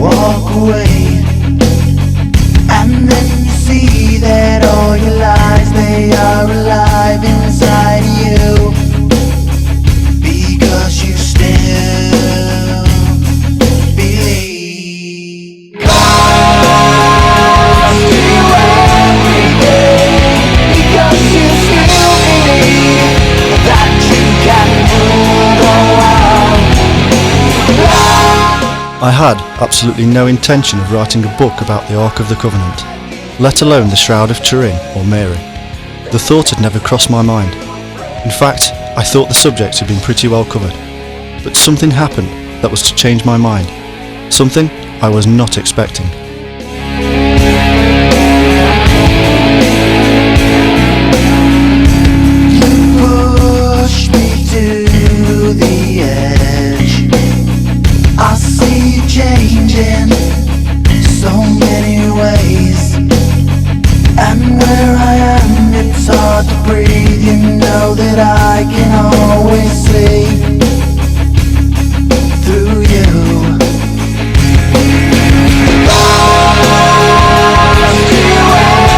walk away, and then you see that all your lies, they are alive inside you, because you still believe. Cost you everything, because you still believe that you can rule the world. I had absolutely no intention of writing a book about the Ark of the Covenant, let alone the Shroud of Turin or Mary. The thought had never crossed my mind. In fact, I thought the subject had been pretty well covered. But something happened that was to change my mind. Something I was not expecting. Push me to the edge. I see you changing so many ways, and where I am it's hard to breathe. You know that I can always see through you. Lost you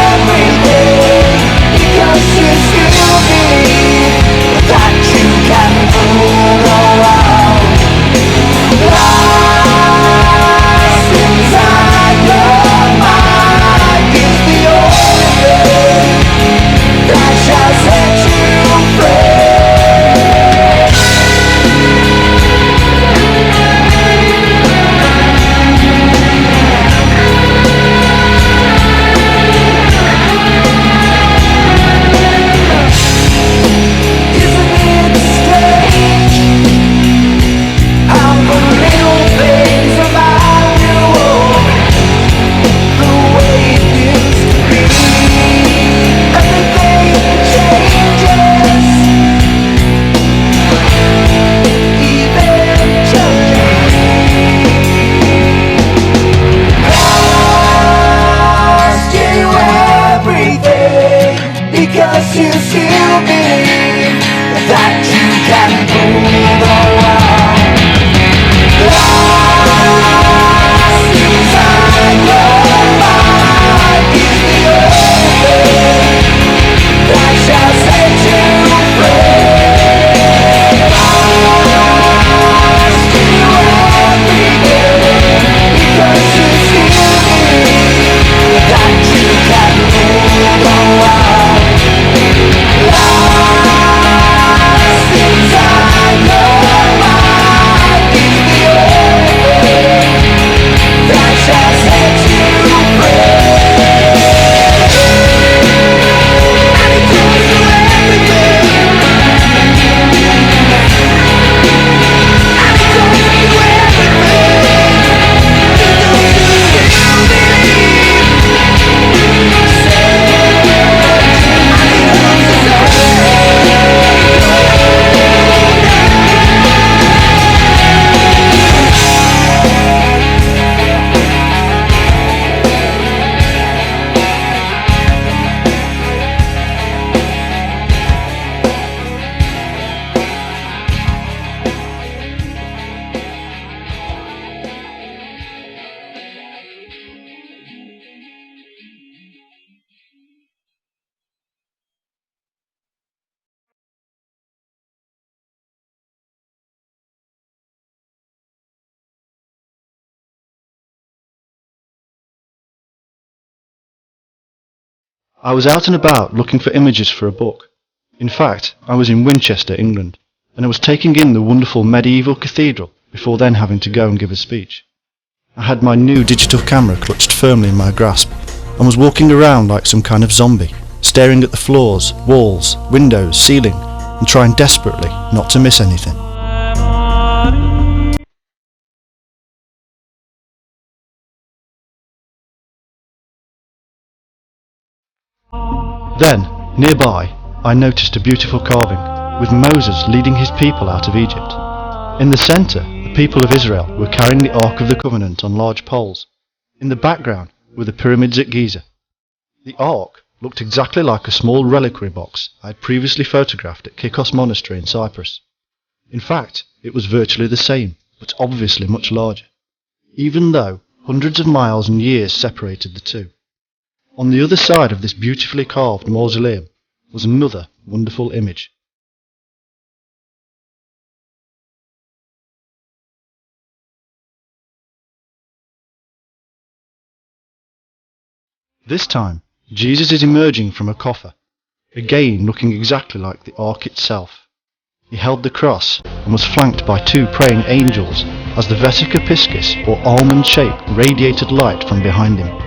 everything, because you still believe that you can rule the world. Lost inside your mind is the only thing that shall set you free. Isn't it strange how the little things about you are the way it used to be? Everything changes, even changing. Cost you everything, because you still believe that you can rule the world. Lost inside your mind is the only thing that shall set you free. Lost you everything, because you still believe that you can rule the world. Lost inside your mind is the only thing that shall set you free. And it tells you everything. And it tells you everything. Because you still believe. I was out and about looking for images for a book. In fact, I was in Winchester, England, and I was taking in the wonderful medieval cathedral before then having to go and give a speech. I had my new digital camera clutched firmly in my grasp and was walking around like some kind of zombie, staring at the floors, walls, windows, ceiling, and trying desperately not to miss anything. Then, nearby, I noticed a beautiful carving, with Moses leading his people out of Egypt. In the centre, the people of Israel were carrying the Ark of the Covenant on large poles. In the background were the pyramids at Giza. The Ark looked exactly like a small reliquary box I had previously photographed at Kikos Monastery in Cyprus. In fact, it was virtually the same, but obviously much larger, even though Hundreds of miles and years separated the two. On the other side of this beautifully carved mausoleum was another wonderful image. This time, Jesus is emerging from a coffer, again looking exactly like the ark itself. He held the cross and was flanked by two praying angels as the Vesica Piscis, or almond shape, radiated light from behind him.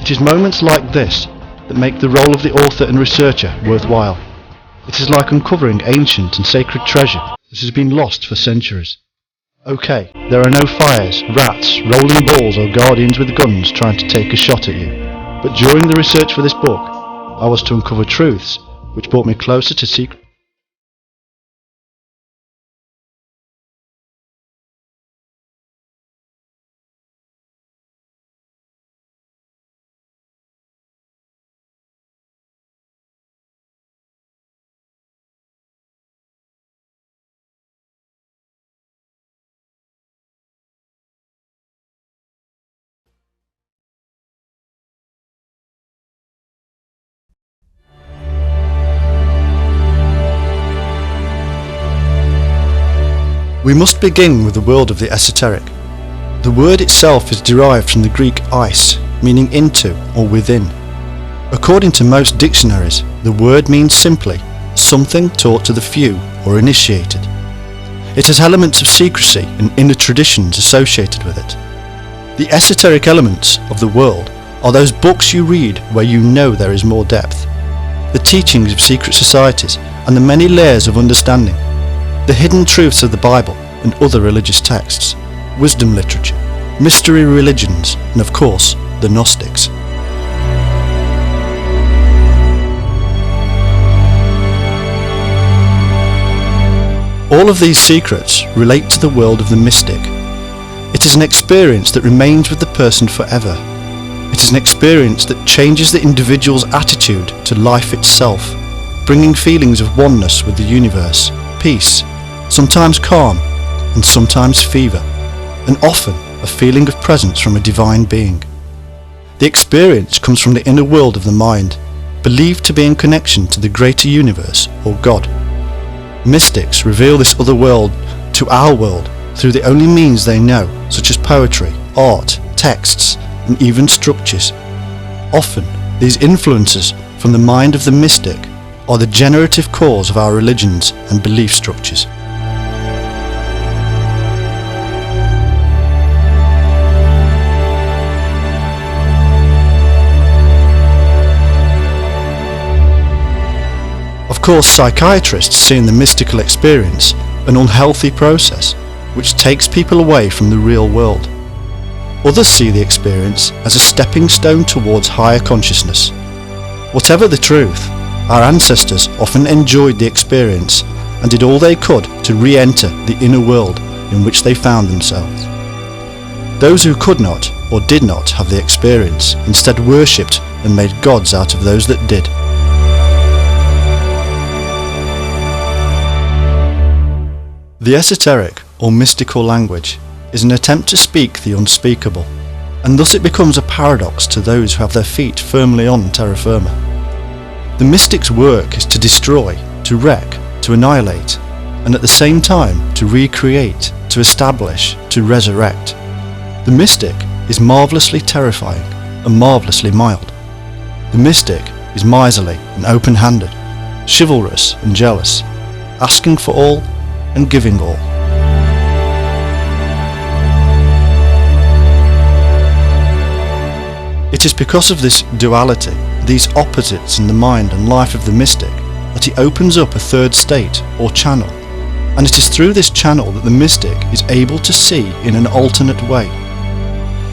It is moments like this that make the role of the author and researcher worthwhile. It is like uncovering ancient and sacred treasure that has been lost for centuries. Okay, there are no fires, rats, rolling balls or guardians with guns trying to take a shot at you. But during the research for this book, I was to uncover truths which brought me closer to secret. We must begin with the world of the esoteric. The word itself is derived from the Greek eis, meaning into or within. According to most dictionaries, the word means simply something taught to the few or initiated. It has elements of secrecy and inner traditions associated with it. The esoteric elements of the world are those books you read where you know there is more depth, the teachings of secret societies and the many layers of understanding, the hidden truths of the Bible and other religious texts, wisdom literature, mystery religions, and of course, the Gnostics. All of these secrets relate to the world of the mystic. It is an experience that remains with the person forever. It is an experience that changes the individual's attitude to life itself, bringing feelings of oneness with the universe, peace, sometimes calm, and sometimes fever, and often a feeling of presence from a divine being. The experience comes from the inner world of the mind, believed to be in connection to the greater universe or God. Mystics reveal this other world to our world through the only means they know, such as poetry, art, texts, and even structures. Often, these influences from the mind of the mystic are the generative cause of our religions and belief structures. Of course, psychiatrists see in the mystical experience an unhealthy process which takes people away from the real world. Others see the experience as a stepping stone towards higher consciousness. Whatever the truth, our ancestors often enjoyed the experience and did all they could to re-enter the inner world in which they found themselves. Those who could not or did not have the experience instead worshipped and made gods out of those that did. The esoteric or mystical language is an attempt to speak the unspeakable, and thus it becomes a paradox to those who have their feet firmly on terra firma. The mystic's work is to destroy, to wreck, to annihilate, and at the same time to recreate, to establish, to resurrect. The mystic is marvellously terrifying and marvellously mild. The mystic is miserly and open-handed, chivalrous and jealous, asking for all and giving all. It is because of this duality, these opposites in the mind and life of the mystic, that he opens up a third state or channel, and it is through this channel that the mystic is able to see in an alternate way.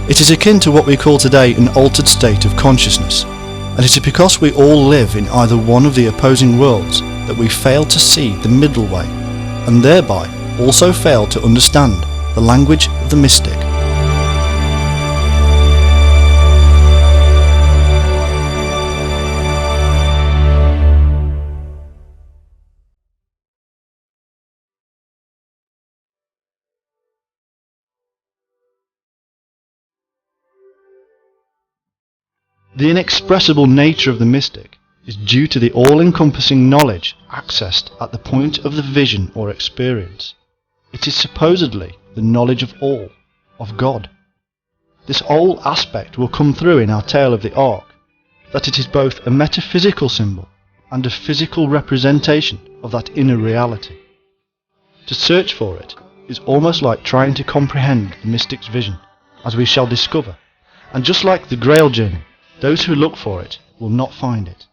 It is akin to what we call today an altered state of consciousness, and it is because we all live in either one of the opposing worlds that we fail to see the middle way, and thereby also fail to understand the language of the mystic. The inexpressible nature of the mystic is due to the all-encompassing knowledge accessed at the point of the vision or experience. It is supposedly the knowledge of all, of God. This whole aspect will come through in our tale of the Ark, that it is both a metaphysical symbol and a physical representation of that inner reality. To search for it is almost like trying to comprehend the mystic's vision, as we shall discover, and just like the Grail journey, those who look for it will not find it.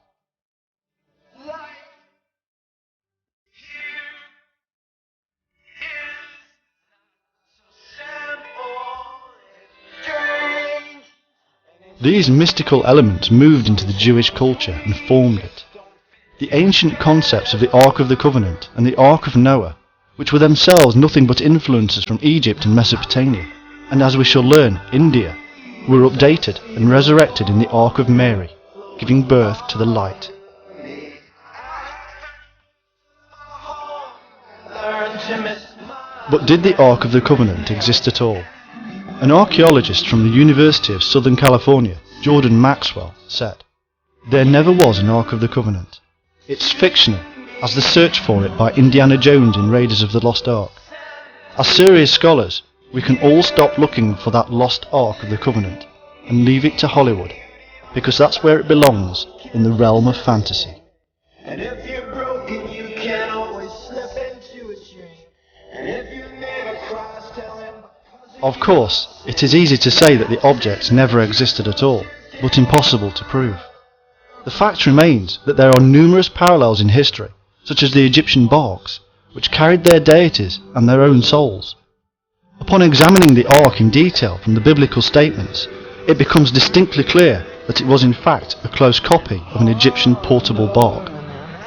These mystical elements moved into the Jewish culture and formed it. The ancient concepts of the Ark of the Covenant and the Ark of Noah, which were themselves nothing but influences from Egypt and Mesopotamia, and as we shall learn, India, were updated and resurrected in the Ark of Mary, giving birth to the light. But did the Ark of the Covenant exist at all? An archaeologist from the University of Southern California, Jordan Maxwell, said, "There never was an Ark of the Covenant. It's fictional, as the search for it by Indiana Jones in Raiders of the Lost Ark. As serious scholars, we can all stop looking for that lost Ark of the Covenant and leave it to Hollywood, because that's where it belongs, in the realm of fantasy." And if you're broken, you can always slip into a dream. And if you never cross, tell him. Of course, it is easy to say that the objects never existed at all, but impossible to prove. The fact remains that there are numerous parallels in history, such as the Egyptian barks, which carried their deities and their own souls. Upon examining the Ark in detail from the biblical statements, it becomes distinctly clear that it was in fact a close copy of an Egyptian portable bark.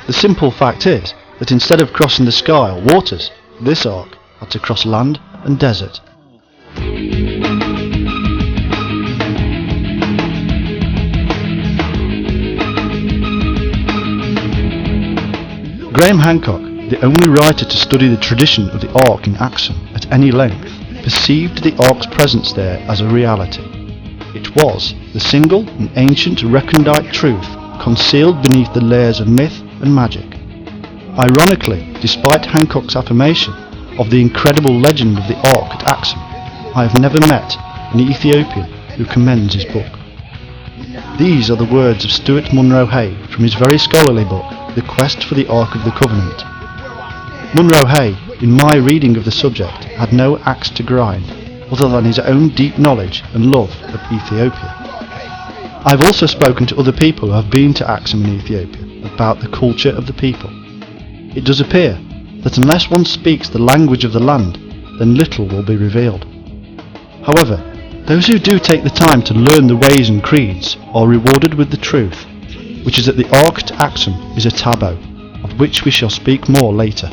The simple fact is that instead of crossing the sky or waters, this Ark had to cross land and desert. Graham Hancock, the only writer to study the tradition of the Ark in Axum at any length, perceived the Ark's presence there as a reality. It was the single and ancient recondite truth concealed beneath the layers of myth and magic. Ironically, despite Hancock's affirmation of the incredible legend of the Ark at Axum, I have never met an Ethiopian who commends his book. These are the words of Stuart Munro Hay from his very scholarly book, The Quest for the Ark of the Covenant. Munro Hay, in my reading of the subject, had no axe to grind, other than his own deep knowledge and love of Ethiopia. I have also spoken to other people who have been to Axum in Ethiopia about the culture of the people. It does appear that unless one speaks the language of the land, then little will be revealed. However, those who do take the time to learn the ways and creeds are rewarded with the truth, which is that the Ark at Axum is a taboo, of which we shall speak more later.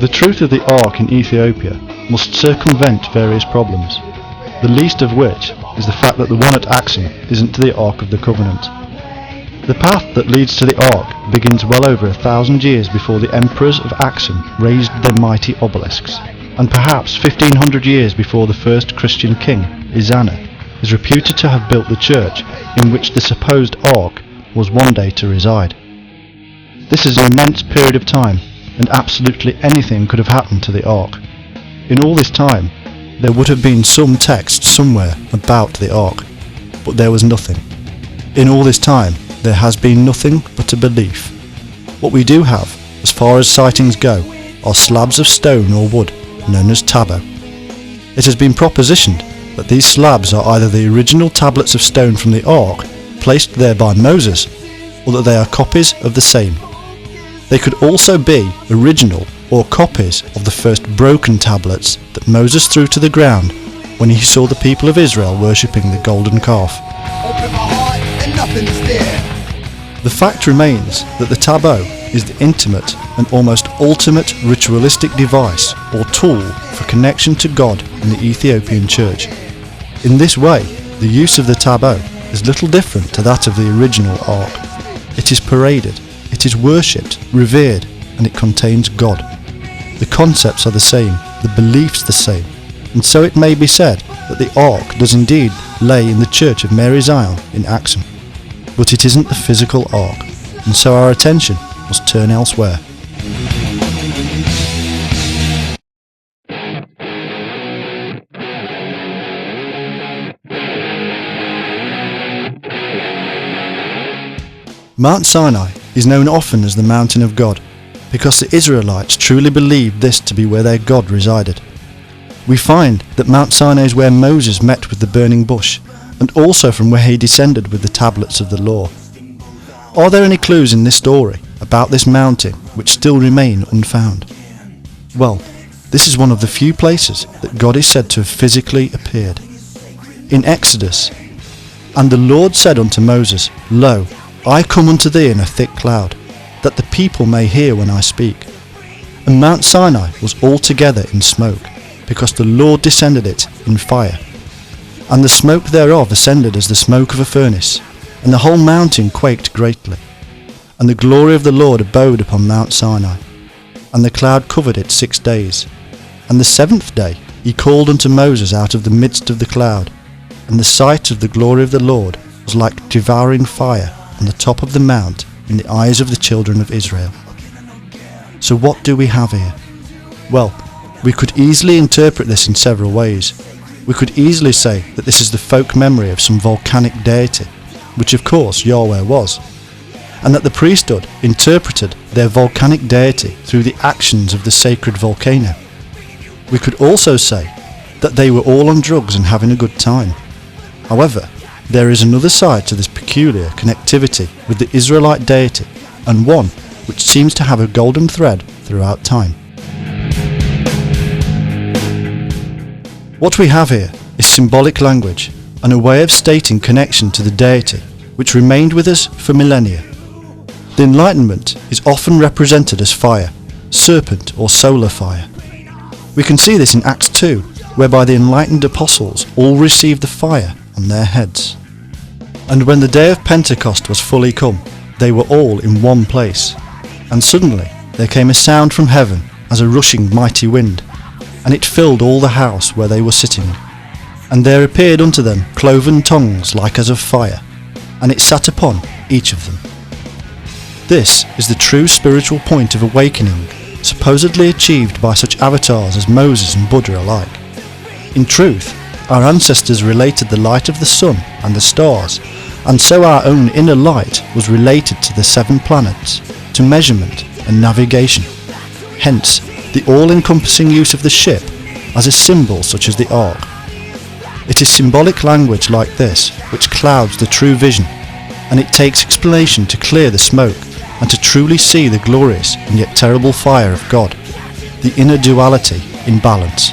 The truth of the Ark in Ethiopia must circumvent various problems, the least of which is the fact that the one at Axum isn't the Ark of the Covenant. The path that leads to the Ark begins well over 1,000 years before the emperors of Axum raised their mighty obelisks, and perhaps 1,500 years before the first Christian king, Izana, is reputed to have built the church in which the supposed Ark was one day to reside. This is an immense period of time, and absolutely anything could have happened to the Ark. In all this time, there would have been some text somewhere about the Ark, but there was nothing. In all this time, there has been nothing but a belief. What we do have, as far as sightings go, are slabs of stone or wood, known as taboo. It has been propositioned that these slabs are either the original tablets of stone from the Ark, placed there by Moses, or that they are copies of the same. They could also be original or copies of the first broken tablets that Moses threw to the ground when he saw the people of Israel worshipping the golden calf. Open my heart and nothing's there. The fact remains that the tableau is the intimate and almost ultimate ritualistic device or tool for connection to God in the Ethiopian church. In this way, the use of the tableau is little different to that of the original ark. It is paraded, it is worshipped, revered, and it contains God. The concepts are the same, the beliefs the same, and so it may be said that the ark does indeed lay in the church of Mary Zion in Axum. But it isn't the physical ark, and so our attention must turn elsewhere. Mount Sinai is known often as the Mountain of God, because the Israelites truly believed this to be where their God resided. We find that Mount Sinai is where Moses met with the burning bush, and also from where he descended with the tablets of the law. Are there any clues in this story about this mountain which still remain unfound? Well, this is one of the few places that God is said to have physically appeared. In Exodus, "And the Lord said unto Moses, Lo, I come unto thee in a thick cloud, that the people may hear when I speak. And Mount Sinai was altogether in smoke, because the Lord descended it in fire. And the smoke thereof ascended as the smoke of a furnace, and the whole mountain quaked greatly. And the glory of the Lord abode upon Mount Sinai, and the cloud covered it 6 days. And the 7th day he called unto Moses out of the midst of the cloud, and the sight of the glory of the Lord was like devouring fire on the top of the mount in the eyes of the children of Israel." So what do we have here? Well, we could easily interpret this in several ways. We could easily say that this is the folk memory of some volcanic deity, which of course Yahweh was, and that the priesthood interpreted their volcanic deity through the actions of the sacred volcano. We could also say that they were all on drugs and having a good time. However, there is another side to this peculiar connectivity with the Israelite deity, and one which seems to have a golden thread throughout time. What we have here is symbolic language and a way of stating connection to the deity which remained with us for millennia. The Enlightenment is often represented as fire, serpent or solar fire. We can see this in Acts 2, whereby the enlightened apostles all received the fire on their heads. And when the day of Pentecost was fully come, they were all in one place. And suddenly there came a sound from heaven as a rushing mighty wind, and it filled all the house where they were sitting. And there appeared unto them cloven tongues like as of fire, and it sat upon each of them. This is the true spiritual point of awakening, supposedly achieved by such avatars as Moses and Buddha alike. In truth, our ancestors related the light of the sun and the stars, and so our own inner light was related to the 7 planets, to measurement and navigation. Hence, the all-encompassing use of the ship as a symbol such as the ark. It is symbolic language like this which clouds the true vision, and it takes explanation to clear the smoke and to truly see the glorious and yet terrible fire of God, the inner duality in balance.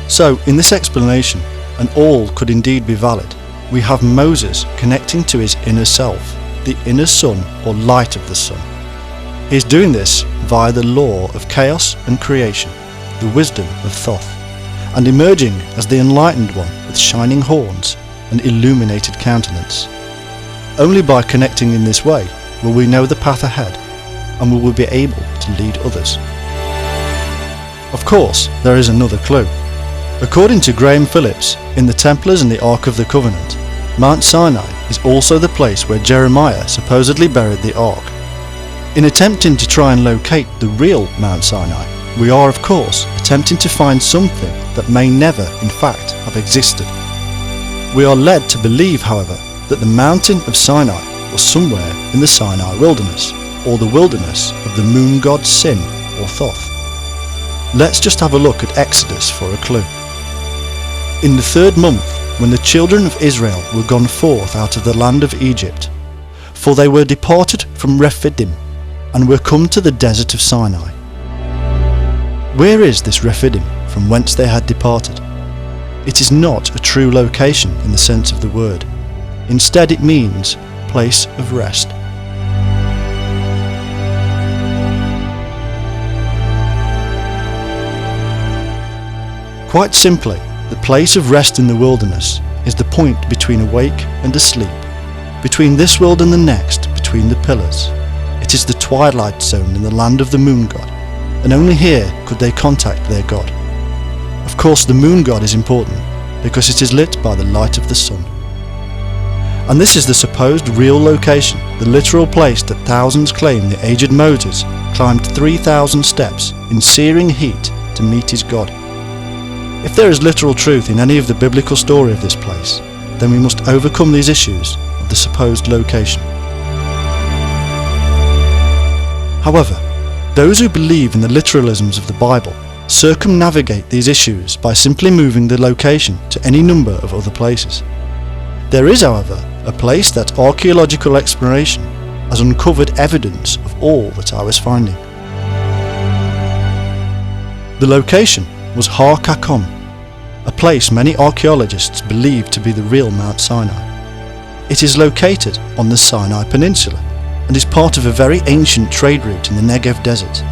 So, in this explanation, and all could indeed be valid, we have Moses connecting to his inner self, the inner sun or light of the sun. He is doing this via the law of chaos and creation, the wisdom of Thoth, and emerging as the enlightened one with shining horns and illuminated countenance. Only by connecting in this way will we know the path ahead, and we will be able to lead others. Of course, there is another clue. According to Graham Phillips, in the Templars and the Ark of the Covenant, Mount Sinai is also the place where Jeremiah supposedly buried the Ark. In attempting to try and locate the real Mount Sinai, we are of course attempting to find something that may never in fact have existed. We are led to believe, however, that the mountain of Sinai was somewhere in the Sinai wilderness, or the wilderness of the moon god Sin, or Thoth. Let's just have a look at Exodus for a clue. In the 3rd month, when the children of Israel were gone forth out of the land of Egypt, for they were departed from Rephidim, and were come to the desert of Sinai. Where is this Rephidim, from whence they had departed? It is not a true location in the sense of the word. Instead it means place of rest. Quite simply, the place of rest in the wilderness is the point between awake and asleep, between this world and the next, between the pillars. It is the twilight zone in the land of the moon god, and only here could they contact their god. Of course, the moon god is important because it is lit by the light of the sun. And this is the supposed real location, the literal place that thousands claim the aged Moses climbed 3,000 steps in searing heat to meet his god. If there is literal truth in any of the biblical story of this place, then we must overcome these issues of the supposed location. However, those who believe in the literalisms of the Bible circumnavigate these issues by simply moving the location to any number of other places. There is, however, a place that archaeological exploration has uncovered evidence of all that I was finding. The location was Har Kakom, a place many archaeologists believe to be the real Mount Sinai. It is located on the Sinai Peninsula and is part of a very ancient trade route in the Negev desert.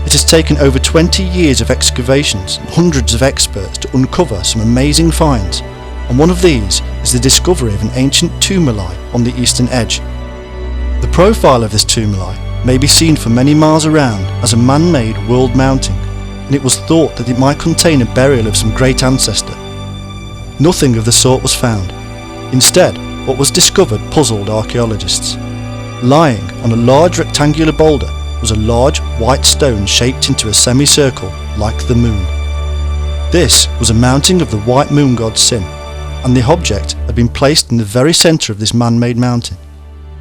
It has taken over 20 years of excavations and hundreds of experts to uncover some amazing finds, and one of these is the discovery of an ancient tumuli on the eastern edge. The profile of this tumuli may be seen for many miles around as a man-made world mounting, and it was thought that it might contain a burial of some great ancestor. Nothing of the sort was found. Instead, what was discovered puzzled archaeologists. Lying on a large rectangular boulder was a large white stone shaped into a semicircle like the moon. This was a mounting of the white moon god Sin, and the object had been placed in the very centre of this man-made mountain.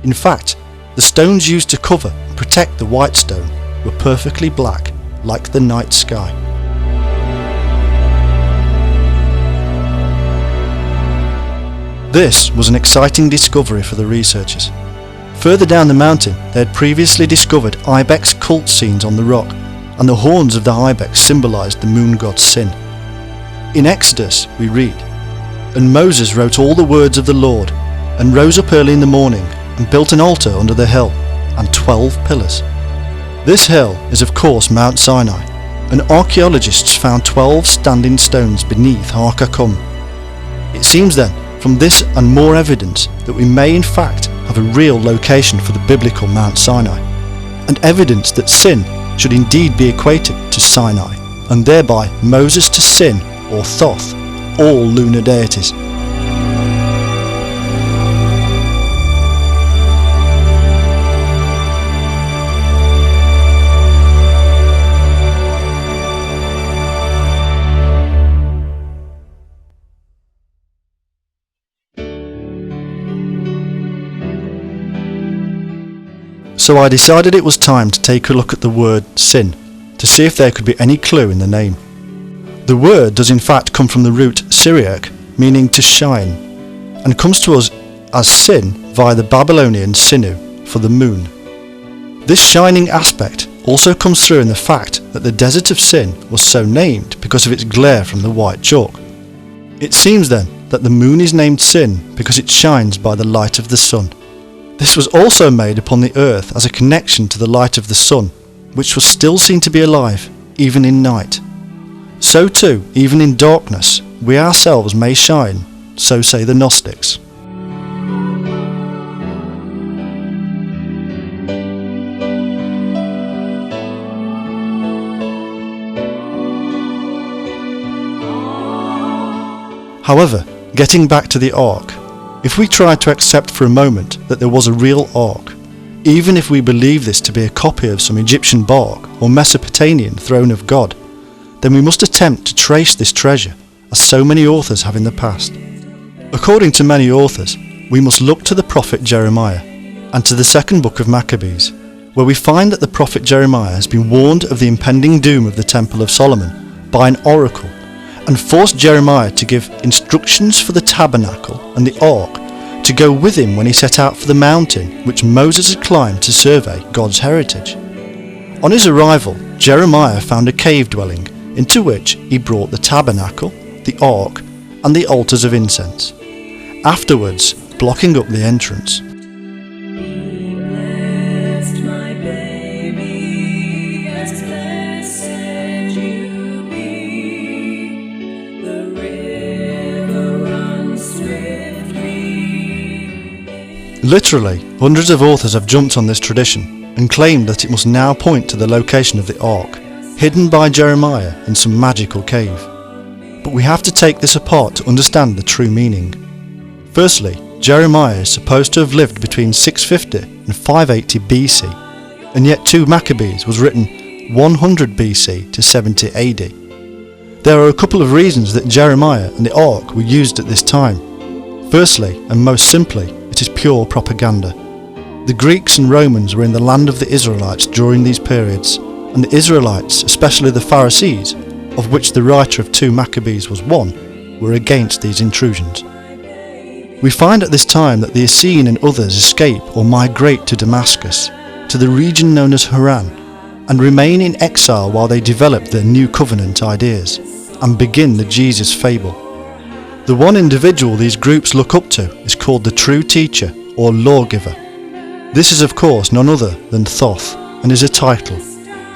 In fact, the stones used to cover and protect the white stone were perfectly black, like the night sky. This was an exciting discovery for the researchers. Further down the mountain, they had previously discovered ibex cult scenes on the rock, and the horns of the ibex symbolised the moon god Sin. In Exodus we read, "And Moses wrote all the words of the Lord, and rose up early in the morning, and built an altar under the hill, and 12 pillars." This hill is of course Mount Sinai, and archaeologists found 12 standing stones beneath Har Kakom. It seems then, from this and more evidence, that we may in fact have a real location for the biblical Mount Sinai, and evidence that Sin should indeed be equated to Sinai, and thereby Moses to Sin or Thoth, all lunar deities. So I decided it was time to take a look at the word Sin, to see if there could be any clue in the name. The word does in fact come from the root Syriac, meaning to shine, and comes to us as Sin via the Babylonian Sinu, for the moon. This shining aspect also comes through in the fact that the desert of Sin was so named because of its glare from the white chalk. It seems then that the moon is named Sin because it shines by the light of the sun. This was also made upon the earth as a connection to the light of the sun, which was still seen to be alive, even in night. So too, even in darkness, we ourselves may shine, so say the Gnostics. However, getting back to the ark, if we try to accept for a moment that there was a real ark, even if we believe this to be a copy of some Egyptian bark or Mesopotamian throne of God, then we must attempt to trace this treasure, as so many authors have in the past. According to many authors, we must look to the prophet Jeremiah and to the second book of Maccabees, where we find that the prophet Jeremiah has been warned of the impending doom of the Temple of Solomon by an oracle, and forced Jeremiah to give instructions for the tabernacle and the ark to go with him when he set out for the mountain which Moses had climbed to survey God's heritage. On his arrival, Jeremiah found a cave dwelling, into which he brought the tabernacle, the ark, and the altars of incense, afterwards blocking up the entrance. Literally, hundreds of authors have jumped on this tradition and claimed that it must now point to the location of the ark, hidden by Jeremiah in some magical cave. But we have to take this apart to understand the true meaning. Firstly, Jeremiah is supposed to have lived between 650 and 580 BC, and yet 2 Maccabees was written 100 BC to 70 AD. There are a couple of reasons that Jeremiah and the ark were used at this time. Firstly, and most simply, it is pure propaganda. The Greeks and Romans were in the land of the Israelites during these periods, and the Israelites, especially the Pharisees, of which the writer of 2 Maccabees was one, were against these intrusions. We find at this time that the Essene and others escape or migrate to Damascus, to the region known as Haran, and remain in exile while they develop their new covenant ideas, and begin the Jesus fable. The one individual these groups look up to is called the true teacher or lawgiver. This is of course none other than Thoth, and is a title.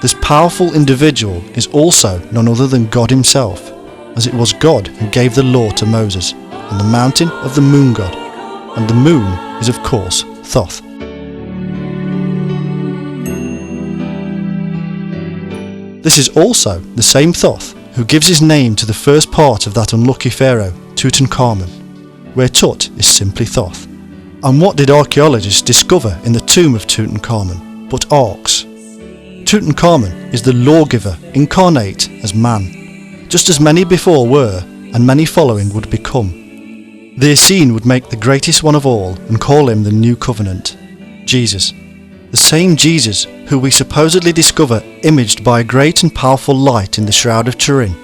This powerful individual is also none other than God himself, as it was God who gave the law to Moses on the mountain of the moon god, and the moon is of course Thoth. This is also the same Thoth who gives his name to the first part of that unlucky pharaoh, Tutankhamun, where Tut is simply Thoth. And what did archaeologists discover in the tomb of Tutankhamun but arks? Tutankhamun is the lawgiver incarnate as man, just as many before were and many following would become. The Essene would make the greatest one of all and call him the New Covenant, Jesus. The same Jesus who we supposedly discover imaged by a great and powerful light in the Shroud of Turin.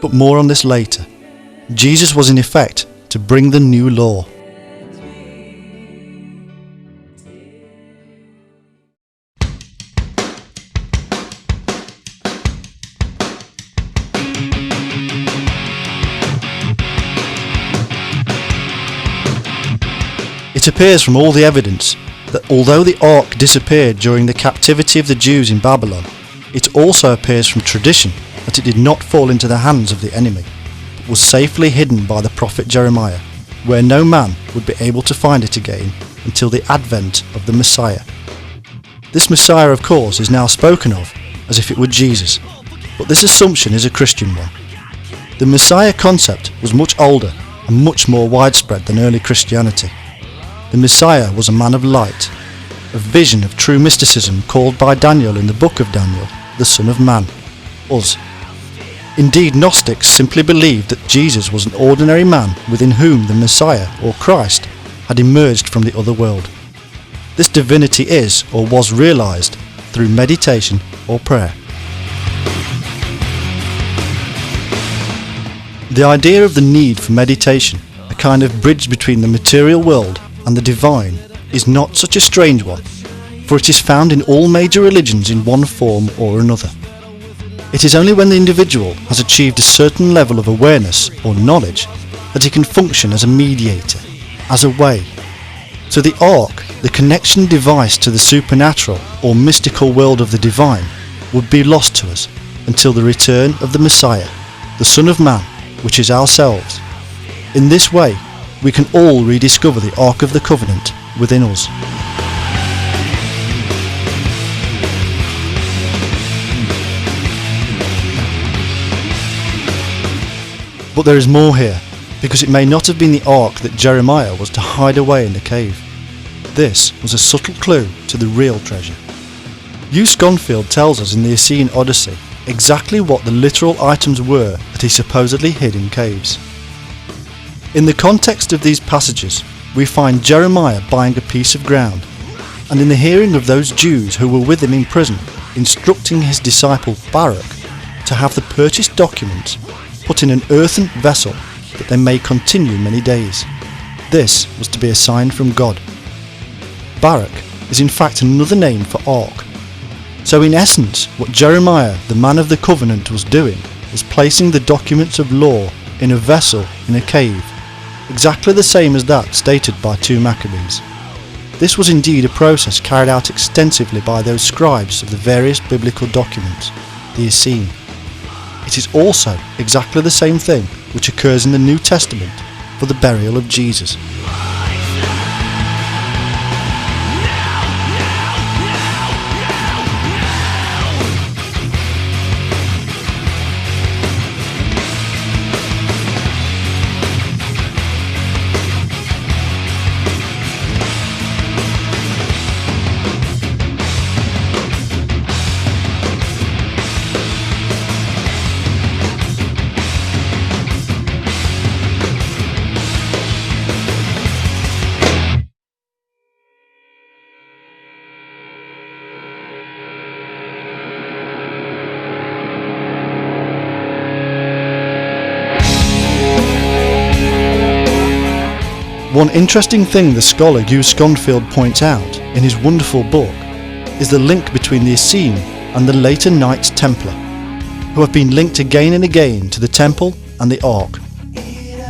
But more on this later. Jesus was in effect to bring the new law. It appears from all the evidence that although the ark disappeared during the captivity of the Jews in Babylon, it also appears from tradition that it did not fall into the hands of the enemy, but was safely hidden by the prophet Jeremiah, where no man would be able to find it again until the advent of the Messiah. This Messiah, of course, is now spoken of as if it were Jesus, but this assumption is a Christian one. The Messiah concept was much older and much more widespread than early Christianity. The Messiah was a man of light, a vision of true mysticism called by Daniel in the book of Daniel, the Son of Man, us. Indeed, Gnostics simply believed that Jesus was an ordinary man within whom the Messiah, or Christ, had emerged from the other world. This divinity is, or was realized, through meditation or prayer. The idea of the need for meditation, a kind of bridge between the material world and the divine, is not such a strange one, for it is found in all major religions in one form or another. It is only when the individual has achieved a certain level of awareness or knowledge that he can function as a mediator, as a way. So the ark, the connection device to the supernatural or mystical world of the divine, would be lost to us until the return of the Messiah, the Son of Man, which is ourselves. In this way, we can all rediscover the Ark of the Covenant within us. But there is more here, because it may not have been the Ark that Jeremiah was to hide away in the cave. This was a subtle clue to the real treasure. Hugh Schonfield tells us in the Essene Odyssey exactly what the literal items were that he supposedly hid in caves. In the context of these passages, we find Jeremiah buying a piece of ground, and in the hearing of those Jews who were with him in prison, instructing his disciple Baruch to have the purchased documents put in an earthen vessel that they may continue many days. This was to be a sign from God. Baruch is in fact another name for ark. So in essence, what Jeremiah, the man of the covenant, was doing was placing the documents of law in a vessel in a cave, exactly the same as that stated by 2 Maccabees. This was indeed a process carried out extensively by those scribes of the various biblical documents, the Essene. It is also exactly the same thing which occurs in the New Testament for the burial of Jesus. One interesting thing the scholar Hugh Schonfield points out in his wonderful book is the link between the Essene and the later Knights Templar, who have been linked again and again to the Temple and the Ark.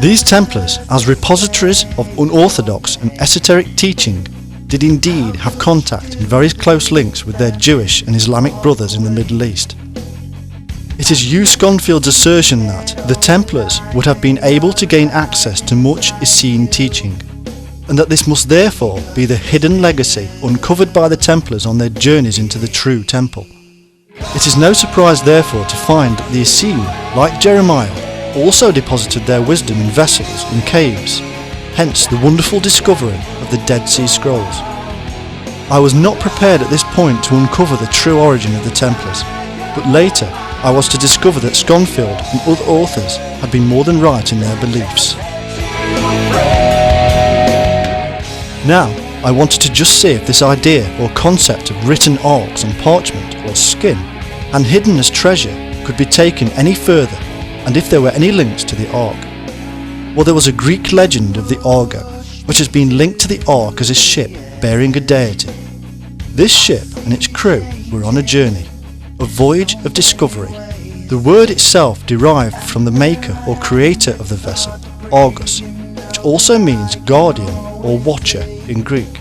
These Templars, as repositories of unorthodox and esoteric teaching, did indeed have contact and very close links with their Jewish and Islamic brothers in the Middle East. It is Hugh Schonfield's assertion that the Templars would have been able to gain access to much Essene teaching, and that this must therefore be the hidden legacy uncovered by the Templars on their journeys into the true temple. It is no surprise therefore to find that the Essene, like Jeremiah, also deposited their wisdom in vessels in caves, hence the wonderful discovery of the Dead Sea Scrolls. I was not prepared at this point to uncover the true origin of the Templars, but later I was to discover that Schonfield and other authors had been more than right in their beliefs. Now, I wanted to just see if this idea or concept of written arks on parchment or skin and hidden as treasure could be taken any further, and if there were any links to the ark. Well, there was a Greek legend of the Argo, which has been linked to the ark as a ship bearing a deity. This ship and its crew were on a journey, a voyage of discovery. The word itself derived from the maker or creator of the vessel, Argos, which also means guardian or watcher in Greek.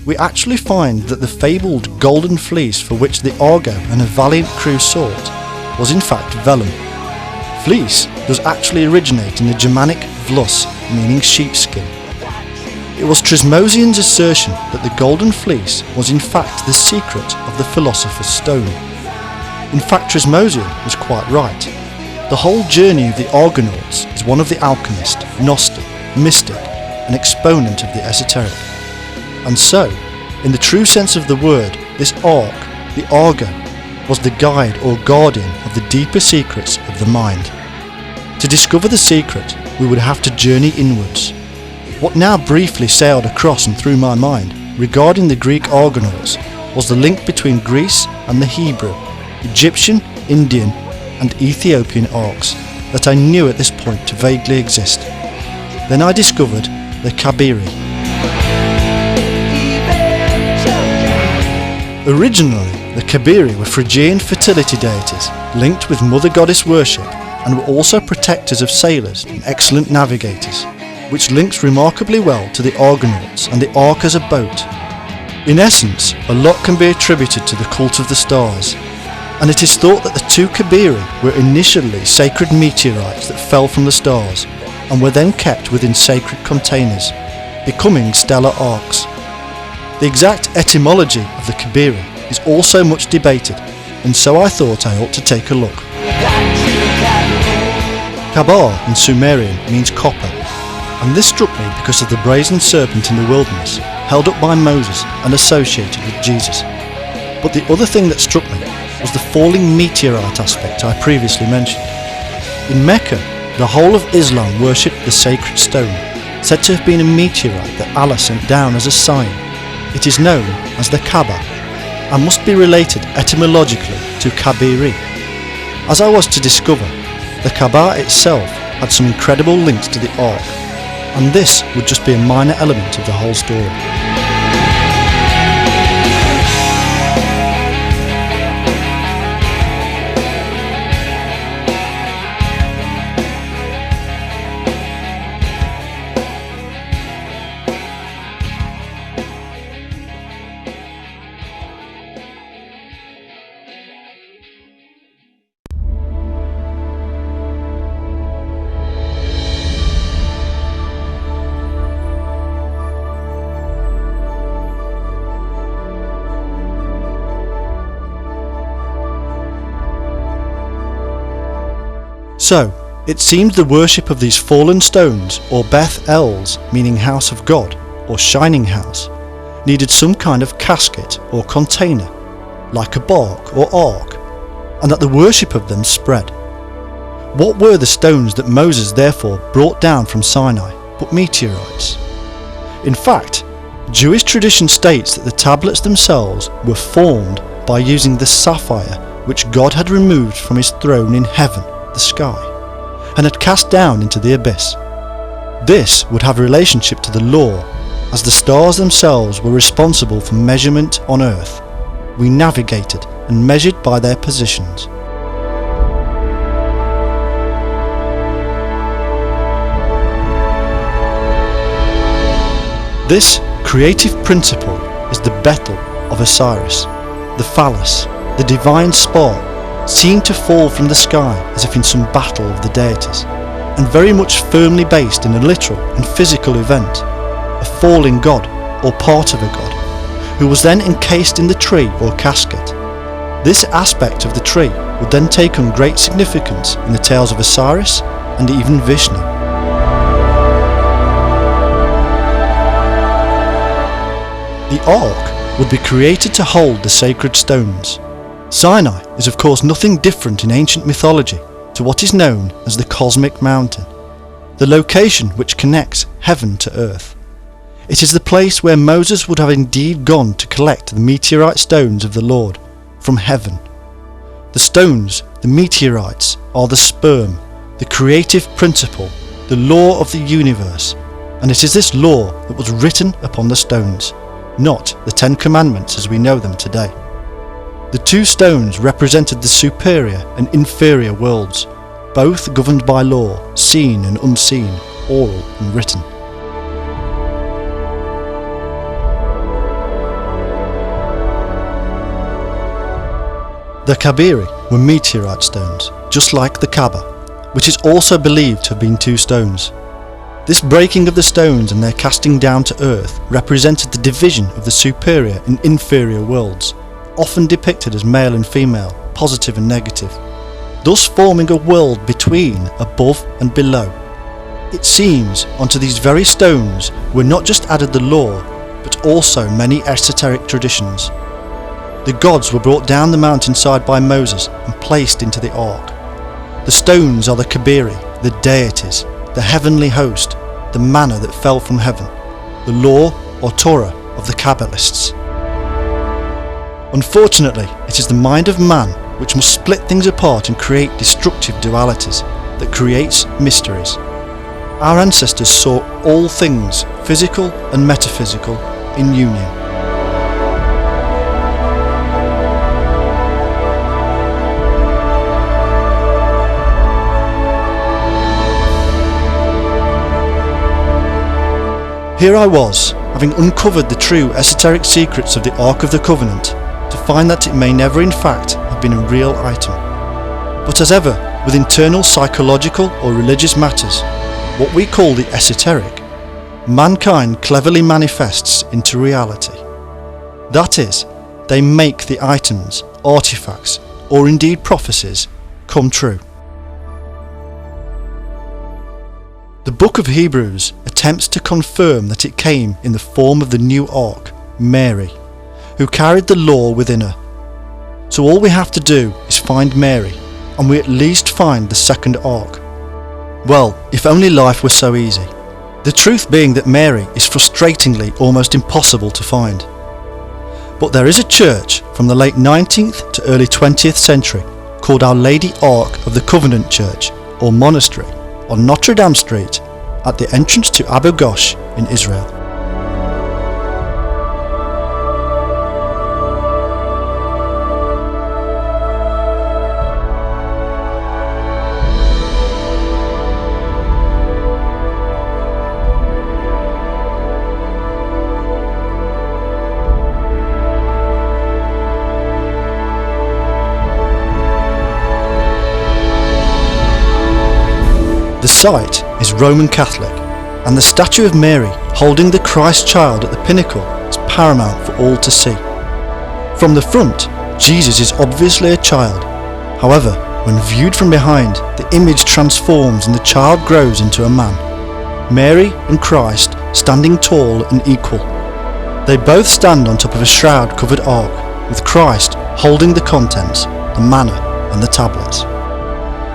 We actually find that the fabled golden fleece for which the Argo and her valiant crew sought was in fact vellum. Fleece does actually originate in the Germanic vlus, meaning sheepskin. It was Trismosian's assertion that the golden fleece was in fact the secret of the philosopher's stone. In fact, Trismosian was quite right. The whole journey of the Argonauts is one of the alchemist, Gnostic, mystic, and exponent of the esoteric. And so, in the true sense of the word, this ark, the Argo, was the guide or guardian of the deeper secrets of the mind. To discover the secret, we would have to journey inwards. What now briefly sailed across and through my mind regarding the Greek Argonauts was the link between Greece and the Hebrew, Egyptian, Indian and Ethiopian arks that I knew at this point to vaguely exist. Then I discovered the Kabiri. Originally, the Kabiri were Phrygian fertility deities linked with mother goddess worship and were also protectors of sailors and excellent navigators, which links remarkably well to the Argonauts and the ark as a boat. In essence, a lot can be attributed to the cult of the stars, and it is thought that the 2 Kabiri were initially sacred meteorites that fell from the stars and were then kept within sacred containers, becoming stellar arcs. The exact etymology of the Kabiri is also much debated, and so I thought I ought to take a look. Kabar in Sumerian means copper, and this struck me because of the brazen serpent in the wilderness held up by Moses and associated with Jesus. But the other thing that struck me was the falling meteorite aspect I previously mentioned. In Mecca, The whole of Islam worshipped the sacred stone, said to have been a meteorite that Allah sent down as a sign. It is known as the Kaaba, and must be related etymologically to Kabiri. As I was to discover, the Kaaba itself had some incredible links to the Ark, and this would just be a minor element of the whole story. So, it seems the worship of these fallen stones, or Beth Els, meaning house of God, or shining house, needed some kind of casket or container, like a bark or ark, and that the worship of them spread. What were the stones that Moses therefore brought down from Sinai, but meteorites? In fact, Jewish tradition states that the tablets themselves were formed by using the sapphire which God had removed from his throne in heaven, the sky, and had cast down into the abyss. This would have relationship to the law, as the stars themselves were responsible for measurement on earth. We navigated and measured by their positions. This creative principle is the Bethel of Osiris, the phallus, the divine spark, seen to fall from the sky as if in some battle of the deities, and very much firmly based in a literal and physical event, a falling god or part of a god, who was then encased in the tree or casket. This aspect of the tree would then take on great significance in the tales of Osiris and even Vishnu. The Ark would be created to hold the sacred stones. Sinai is of course nothing different in ancient mythology to what is known as the Cosmic Mountain, the location which connects heaven to earth. It is the place where Moses would have indeed gone to collect the meteorite stones of the Lord from heaven. The stones, the meteorites, are the sperm, the creative principle, the law of the universe, and it is this law that was written upon the stones, not the 10 Commandments as we know them today. The two stones represented the superior and inferior worlds, both governed by law, seen and unseen, oral and written. The Kabiri were meteorite stones, just like the Kaaba, which is also believed to have been two stones. This breaking of the stones and their casting down to earth represented the division of the superior and inferior worlds, often depicted as male and female, positive and negative, thus forming a world between above and below. It seems onto these very stones were not just added the law, but also many esoteric traditions. The gods were brought down the mountainside by Moses and placed into the ark. The stones are the Kabiri, the deities, the heavenly host, the manna that fell from heaven, the law or Torah of the Kabbalists. Unfortunately, it is the mind of man which must split things apart and create destructive dualities that creates mysteries. Our ancestors saw all things, physical and metaphysical, in union. Here I was, having uncovered the true esoteric secrets of the Ark of the Covenant, to find that it may never in fact have been a real item. But as ever, with internal psychological or religious matters, what we call the esoteric, mankind cleverly manifests into reality. That is, they make the items, artifacts, or indeed prophecies, come true. The book of Hebrews attempts to confirm that it came in the form of the new Ark, Mary, who carried the law within her. So all we have to do is find Mary, and we at least find the second Ark. Well, if only life were so easy. The truth being that Mary is frustratingly almost impossible to find. But there is a church from the late 19th to early 20th century called Our Lady Ark of the Covenant Church, or Monastery, on Notre Dame Street at the entrance to Abu Ghosh in Israel. The site is Roman Catholic, and the statue of Mary holding the Christ child at the pinnacle is paramount for all to see. From the front, Jesus is obviously a child. However, when viewed from behind, the image transforms and the child grows into a man. Mary and Christ standing tall and equal. They both stand on top of a shroud-covered ark, with Christ holding the contents, the manna and the tablets.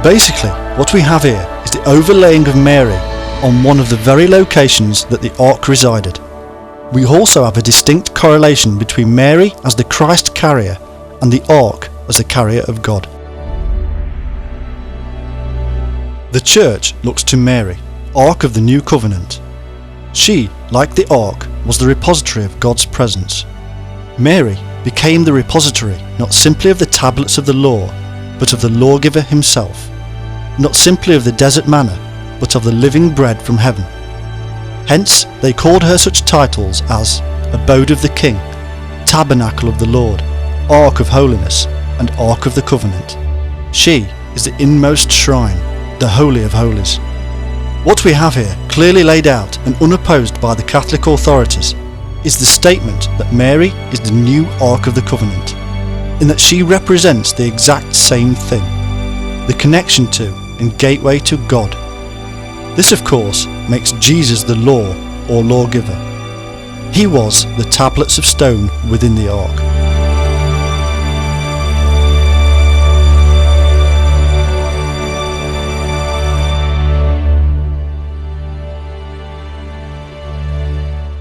Basically, what we have here is the overlaying of Mary on one of the very locations that the ark resided. We also have a distinct correlation between Mary as the Christ carrier and the ark as the carrier of God. The church looks to Mary, Ark of the New Covenant. She, like the ark, was the repository of God's presence. Mary became the repository not simply of the tablets of the law, but of the lawgiver himself, not simply of the desert manna, but of the living bread from heaven. Hence they called her such titles as Abode of the King, Tabernacle of the Lord, Ark of Holiness, and Ark of the Covenant. She is the inmost shrine, the Holy of Holies. What we have here, clearly laid out and unopposed by the Catholic authorities, is the statement that Mary is the new Ark of the Covenant, in that she represents the exact same thing, the connection to and gateway to God. This, of course, makes Jesus the law or lawgiver. He was the tablets of stone within the ark.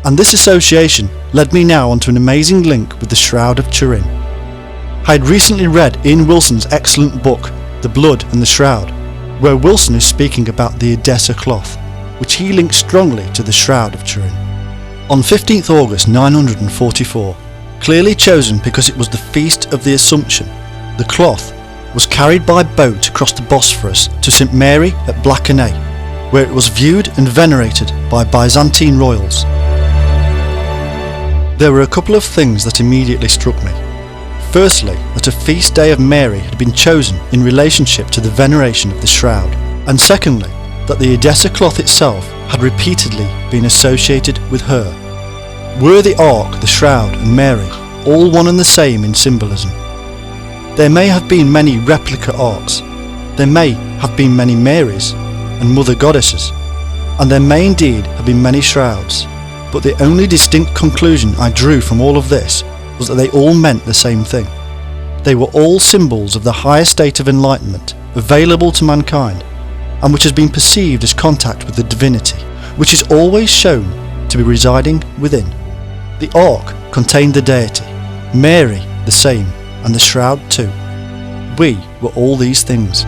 And this association led me now onto an amazing link with the Shroud of Turin. I had recently read Ian Wilson's excellent book, The Blood and the Shroud, where Wilson is speaking about the Edessa cloth, which he links strongly to the Shroud of Turin. On 15th August 944, clearly chosen because it was the Feast of the Assumption, the cloth was carried by boat across the Bosphorus to St Mary at Blakeney, where it was viewed and venerated by Byzantine royals. There were a couple of things that immediately struck me. Firstly, that a feast day of Mary had been chosen in relationship to the veneration of the shroud, and secondly, that the Edessa cloth itself had repeatedly been associated with her. Were the ark, the shroud and Mary all one and the same in symbolism? There may have been many replica arks, there may have been many Marys and mother goddesses, and there may indeed have been many shrouds, but the only distinct conclusion I drew from all of this was that they all meant the same thing. They were all symbols of the higher state of enlightenment available to mankind, and which has been perceived as contact with the divinity, which is always shown to be residing within. The ark contained the deity, Mary the same, and the shroud too. We were all these things.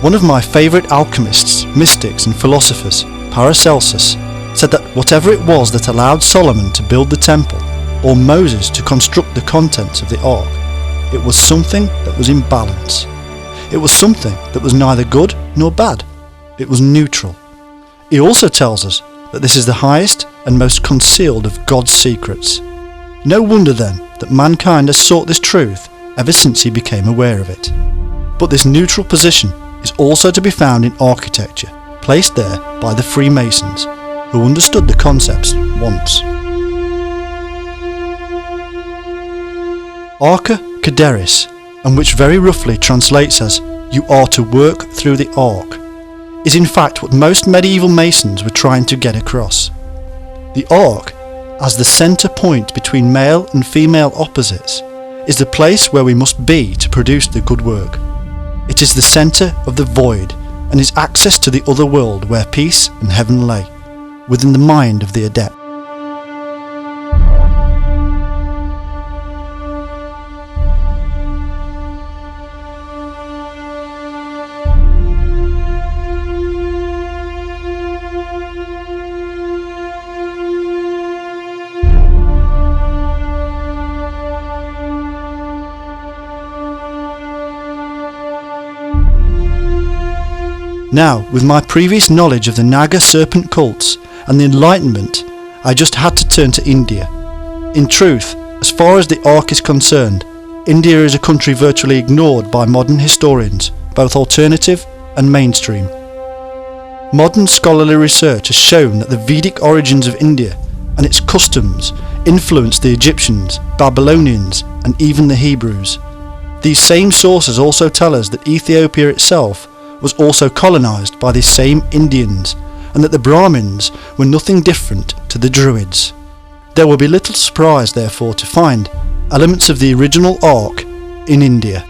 One of my favourite alchemists, mystics and philosophers, Paracelsus, said that whatever it was that allowed Solomon to build the temple, or Moses to construct the contents of the ark, it was something that was in balance. It was something that was neither good nor bad. It was neutral. He also tells us that this is the highest and most concealed of God's secrets. No wonder then that mankind has sought this truth ever since he became aware of it. But this neutral position is also to be found in architecture, placed there by the Freemasons, who understood the concepts once. Arca Caderis, and which very roughly translates as "you are to work through the arc," is in fact what most medieval masons were trying to get across. The arc, as the centre point between male and female opposites, is the place where we must be to produce the good work. It is the centre of the void, and is access to the other world where peace and heaven lay, within the mind of the adept. Now, with my previous knowledge of the Naga serpent cults and the Enlightenment, I just had to turn to India. In truth, as far as the Ark is concerned, India is a country virtually ignored by modern historians, both alternative and mainstream. Modern scholarly research has shown that the Vedic origins of India and its customs influenced the Egyptians, Babylonians, and even the Hebrews. These same sources also tell us that Ethiopia itself was also colonised by these same Indians, and that the Brahmins were nothing different to the Druids. There will be little surprise therefore to find elements of the original Ark in India.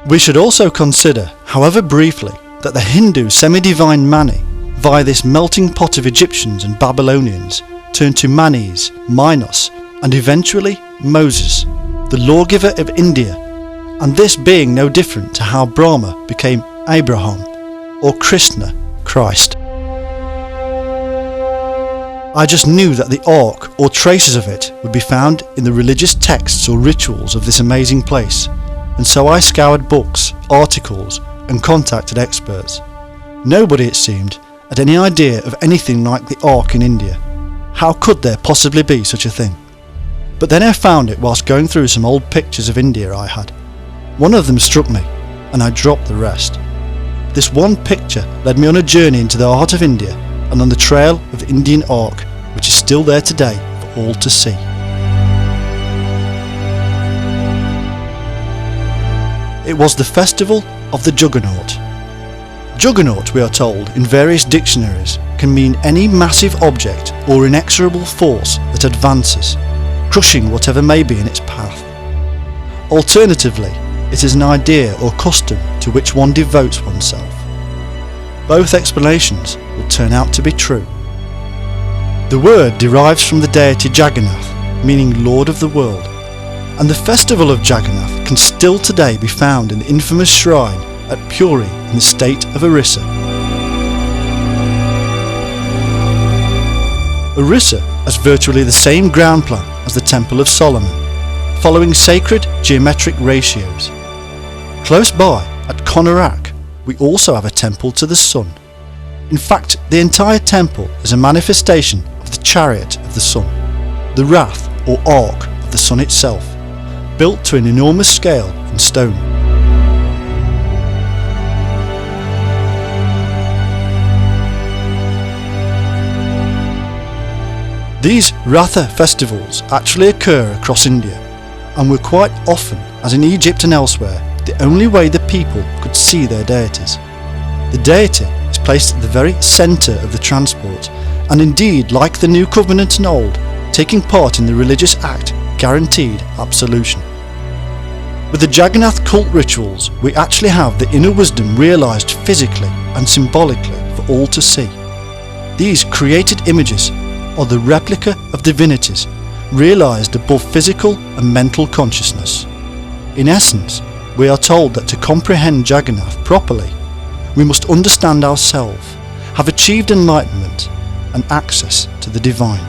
We should also consider, however briefly, that the Hindu semi-divine Mani, via this melting pot of Egyptians and Babylonians, turned to Manis, Minos, and eventually Moses, the lawgiver of India, and this being no different to how Brahma became Abraham, or Krishna, Christ. I just knew that the Ark, or traces of it, would be found in the religious texts or rituals of this amazing place, and so I scoured books, articles, and contacted experts. Nobody, it seemed, had any idea of anything like the Ark in India. How could there possibly be such a thing? But then I found it whilst going through some old pictures of India I had. One of them struck me, and I dropped the rest. This one picture led me on a journey into the heart of India and on the trail of the Indian Ark, which is still there today for all to see. It was the festival of the Juggernaut. Juggernaut, we are told in various dictionaries, can mean any massive object or inexorable force that advances, crushing whatever may be in its path. Alternatively, it is an idea or custom to which one devotes oneself. Both explanations will turn out to be true. The word derives from the deity Jagannath, meaning Lord of the World, and the festival of Jagannath can still today be found in the infamous shrine at Puri in the state of Orissa. Orissa has virtually the same ground plan as the Temple of Solomon, following sacred geometric ratios. Close by, at Konarak, we also have a temple to the sun. In fact, the entire temple is a manifestation of the chariot of the sun, the wrath or arc of the sun itself, built to an enormous scale in stone. These Ratha festivals actually occur across India, and were quite often, as in Egypt and elsewhere, the only way the people could see their deities. The deity is placed at the very centre of the transport, and indeed, like the New Covenant and Old, taking part in the religious act guaranteed absolution. With the Jagannath cult rituals, we actually have the inner wisdom realised physically and symbolically for all to see. These created images are the replica of divinities realised above physical and mental consciousness. In essence, we are told that to comprehend Jagannath properly, we must understand ourselves, have achieved enlightenment and access to the divine.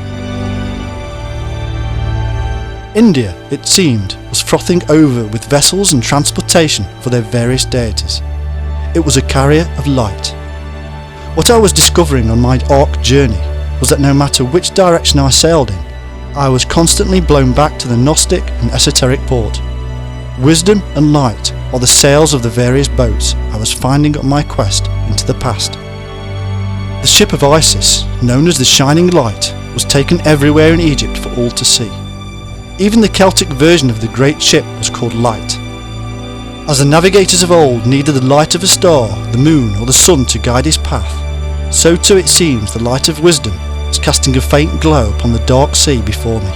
India, it seemed, was frothing over with vessels and transportation for their various deities. It was a carrier of light. What I was discovering on my Ark journey was that no matter which direction I sailed in, I was constantly blown back to the Gnostic and esoteric port. Wisdom and light are the sails of the various boats I was finding on my quest into the past. The ship of Isis, known as the Shining Light, was taken everywhere in Egypt for all to see. Even the Celtic version of the great ship was called Light. As the navigators of old needed the light of a star, the moon or the sun to guide his path, so too it seems the light of wisdom is casting a faint glow upon the dark sea before me.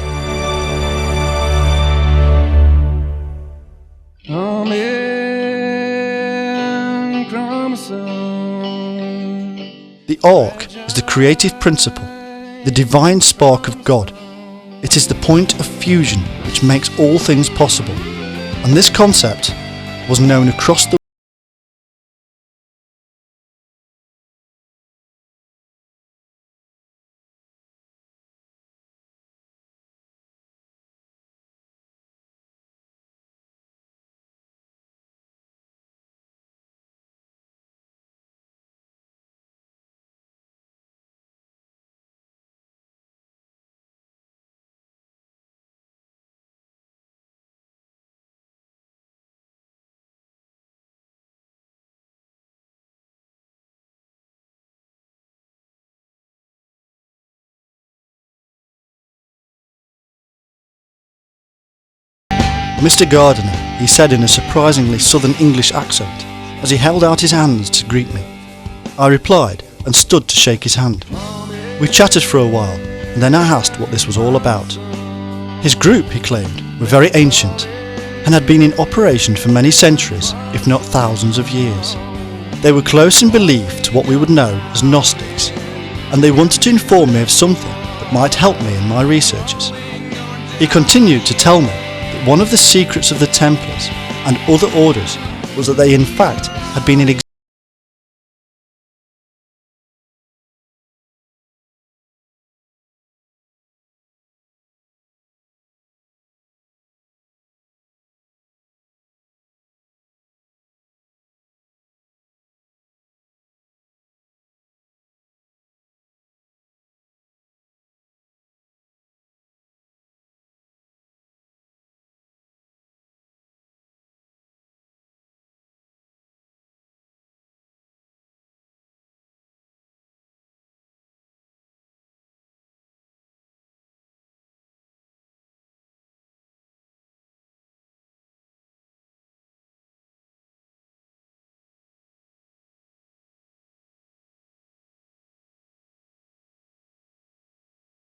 The Ark is the creative principle, the divine spark of God. It is the point of fusion which makes all things possible, and this concept was known across the Mr. Gardiner, he said in a surprisingly southern English accent, as he held out his hands to greet me. I replied and stood to shake his hand. We chatted for a while, and then I asked what this was all about. His group, he claimed, were very ancient, and had been in operation for many centuries, if not thousands of years. They were close in belief to what we would know as Gnostics, and they wanted to inform me of something that might help me in my researches. He continued to tell me that one of the secrets of the Templars and other orders was that they in fact had been in existence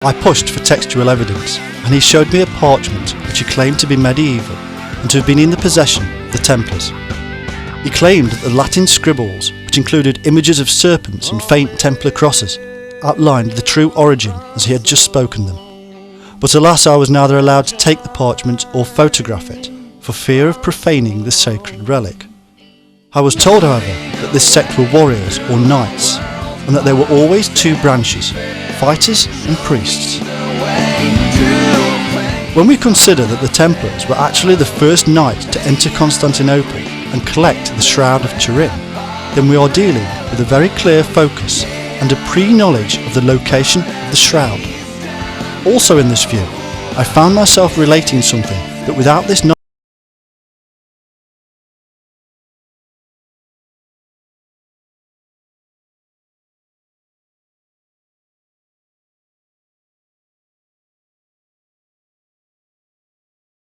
I pushed for textual evidence, and he showed me a parchment which he claimed to be medieval and to have been in the possession of the Templars. He claimed that the Latin scribbles, which included images of serpents and faint Templar crosses, outlined the true origin as he had just spoken them. But alas, I was neither allowed to take the parchment or photograph it, for fear of profaning the sacred relic. I was told, however, that this sect were warriors or knights, and that there were always two branches, fighters and priests. When we consider that the Templars were actually the first knights to enter Constantinople and collect the Shroud of Turin, then we are dealing with a very clear focus and a pre-knowledge of the location of the Shroud. Also in this view, I found myself relating something that without this knowledge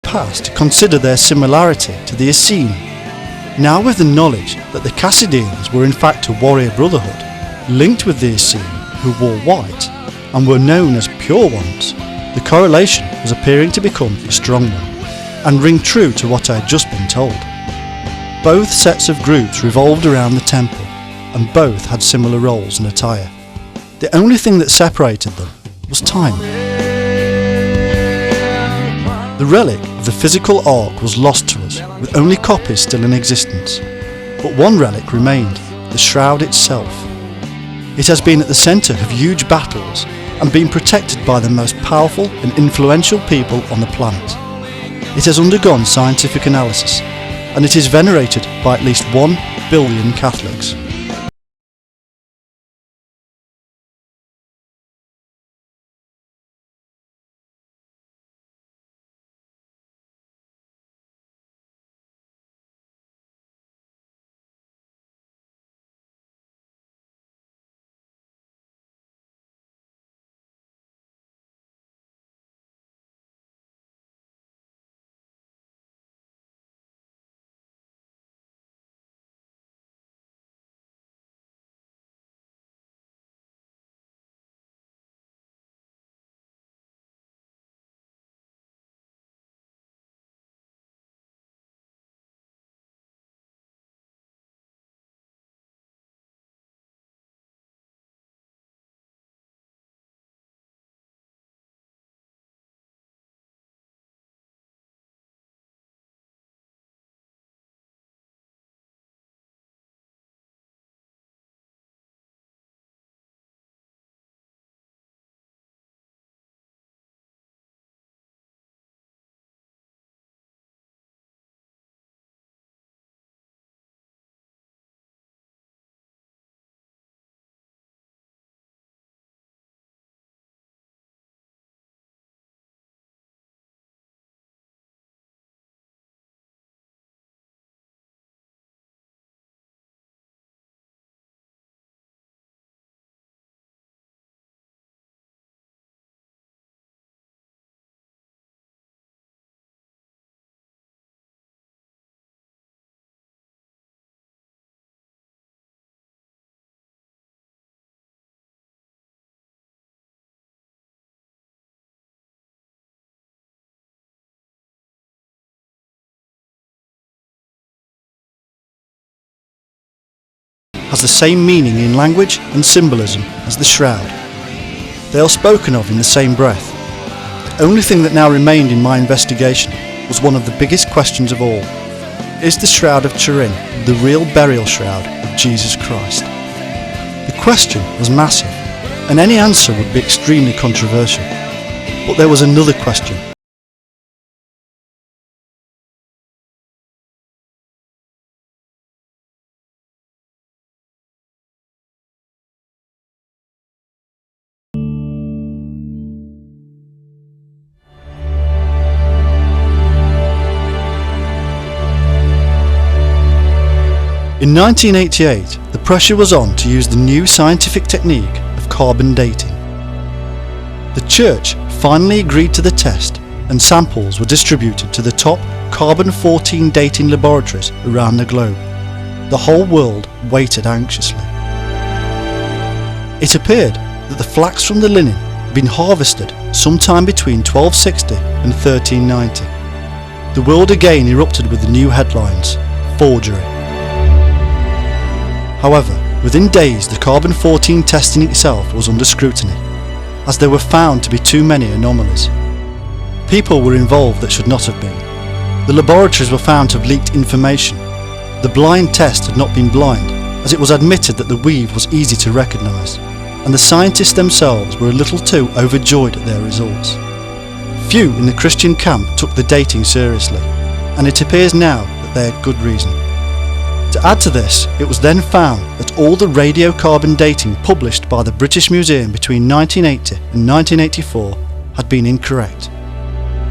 past consider their similarity to the Essene. Now with the knowledge that the Cassidians were in fact a warrior brotherhood, linked with the Essene who wore white and were known as pure ones, the correlation was appearing to become a strong one, and ring true to what I had just been told. Both sets of groups revolved around the temple, and both had similar roles and attire. The only thing that separated them was time. The relic of the physical Ark was lost to us, with only copies still in existence. But one relic remained, the Shroud itself. It has been at the centre of huge battles and been protected by the most powerful and influential people on the planet. It has undergone scientific analysis, and it is venerated by at least 1 billion Catholics. has the same meaning in language and symbolism as the shroud. They are spoken of in the same breath. The only thing that now remained in my investigation was one of the biggest questions of all. Is the Shroud of Turin the real burial shroud of Jesus Christ? The question was massive, and any answer would be extremely controversial. But there was another question. In 1988, the pressure was on to use the new scientific technique of carbon dating. The Church finally agreed to the test, and samples were distributed to the top carbon-14 dating laboratories around the globe. The whole world waited anxiously. It appeared that the flax from the linen had been harvested sometime between 1260 and 1390. The world again erupted with the new headlines: forgery. However, within days the carbon-14 testing itself was under scrutiny, as there were found to be too many anomalies. People were involved that should not have been. The laboratories were found to have leaked information. The blind test had not been blind, as it was admitted that the weave was easy to recognise, and the scientists themselves were a little too overjoyed at their results. Few in the Christian camp took the dating seriously, and it appears now that they had good reason. To add to this, it was then found that all the radiocarbon dating published by the British Museum between 1980 and 1984 had been incorrect.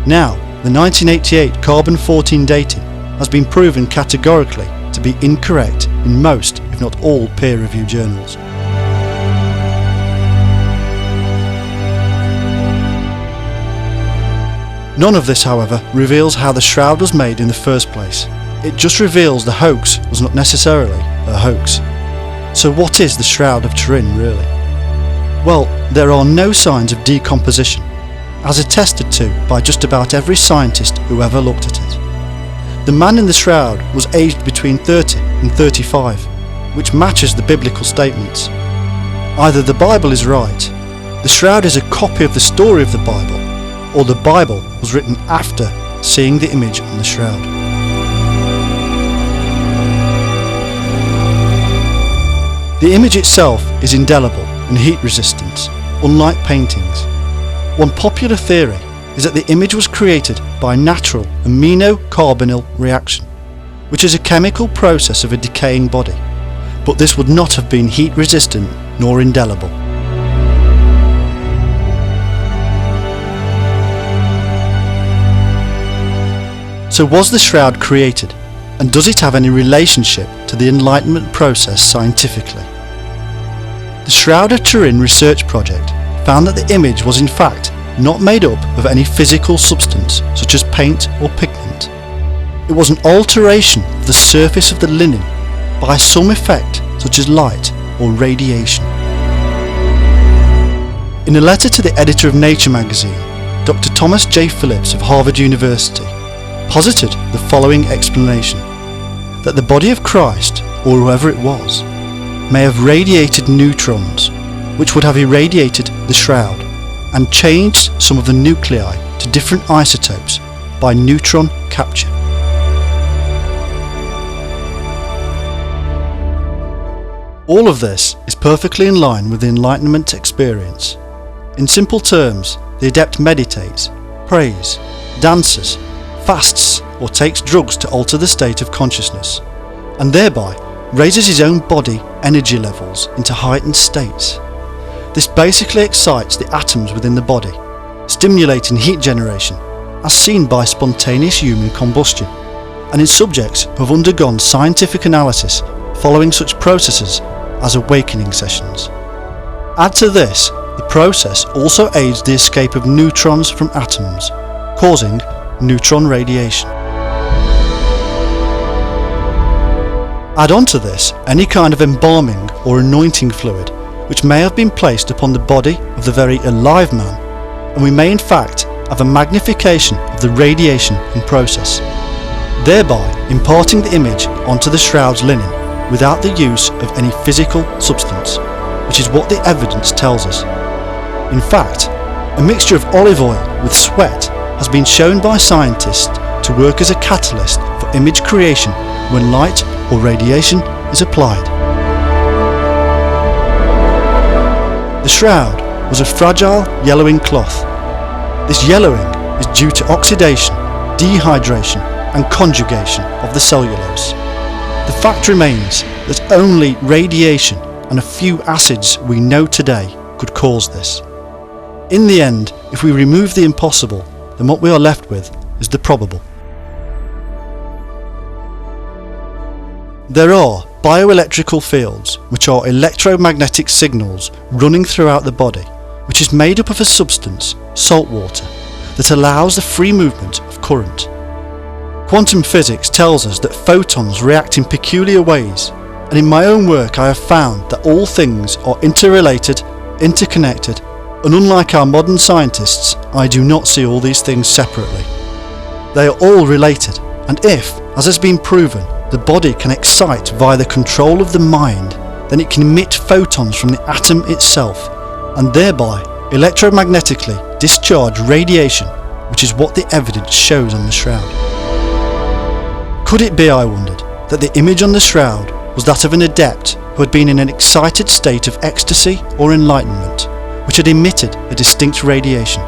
Now, the 1988 carbon-14 dating has been proven categorically to be incorrect in most, if not all, peer-reviewed journals. None of this, however, reveals how the shroud was made in the first place. It just reveals the hoax was not necessarily a hoax. So what is the Shroud of Turin really? Well, there are no signs of decomposition, as attested to by just about every scientist who ever looked at it. The man in the shroud was aged between 30 and 35, which matches the biblical statements. Either the Bible is right, the shroud is a copy of the story of the Bible, or the Bible was written after seeing the image on the shroud. The image itself is indelible and heat resistant, unlike paintings. One popular theory is that the image was created by a natural aminocarbonyl reaction, which is a chemical process of a decaying body, but this would not have been heat resistant nor indelible. So was the shroud created, and does it have any relationship to the Enlightenment process scientifically? The Shroud of Turin research project found that the image was in fact not made up of any physical substance such as paint or pigment. It was an alteration of the surface of the linen by some effect such as light or radiation. In a letter to the editor of Nature magazine, Dr. Thomas J. Phillips of Harvard University posited the following explanation: that the body of Christ, or whoever it was, may have radiated neutrons, which would have irradiated the shroud and changed some of the nuclei to different isotopes by neutron capture. All of this is perfectly in line with the Enlightenment experience. In simple terms, the adept meditates, prays, dances, fasts, or takes drugs to alter the state of consciousness, and thereby raises his own body energy levels into heightened states. This basically excites the atoms within the body, stimulating heat generation, as seen by spontaneous human combustion, and in subjects who have undergone scientific analysis following such processes as awakening sessions. Add to this, the process also aids the escape of neutrons from atoms, causing neutron radiation. Add on to this any kind of embalming or anointing fluid which may have been placed upon the body of the very alive man, and we may in fact have a magnification of the radiation in process, thereby imparting the image onto the shroud's linen without the use of any physical substance, which is what the evidence tells us. In fact, a mixture of olive oil with sweat has been shown by scientists to work as a catalyst for image creation when light or radiation is applied. The shroud was a fragile yellowing cloth. This yellowing is due to oxidation, dehydration and conjugation of the cellulose. The fact remains that only radiation and a few acids we know today could cause this. In the end, if we remove the impossible, then what we are left with is the probable. There are bioelectrical fields, which are electromagnetic signals running throughout the body, which is made up of a substance, salt water, that allows the free movement of current. Quantum physics tells us that photons react in peculiar ways, and in my own work I have found that all things are interrelated, interconnected, and unlike our modern scientists, I do not see all these things separately. They are all related, and if, as has been proven, the body can excite via the control of the mind, then it can emit photons from the atom itself, and thereby electromagnetically discharge radiation, which is what the evidence shows on the shroud. Could it be, I wondered, that the image on the shroud was that of an adept who had been in an excited state of ecstasy or enlightenment, which had emitted a distinct radiation?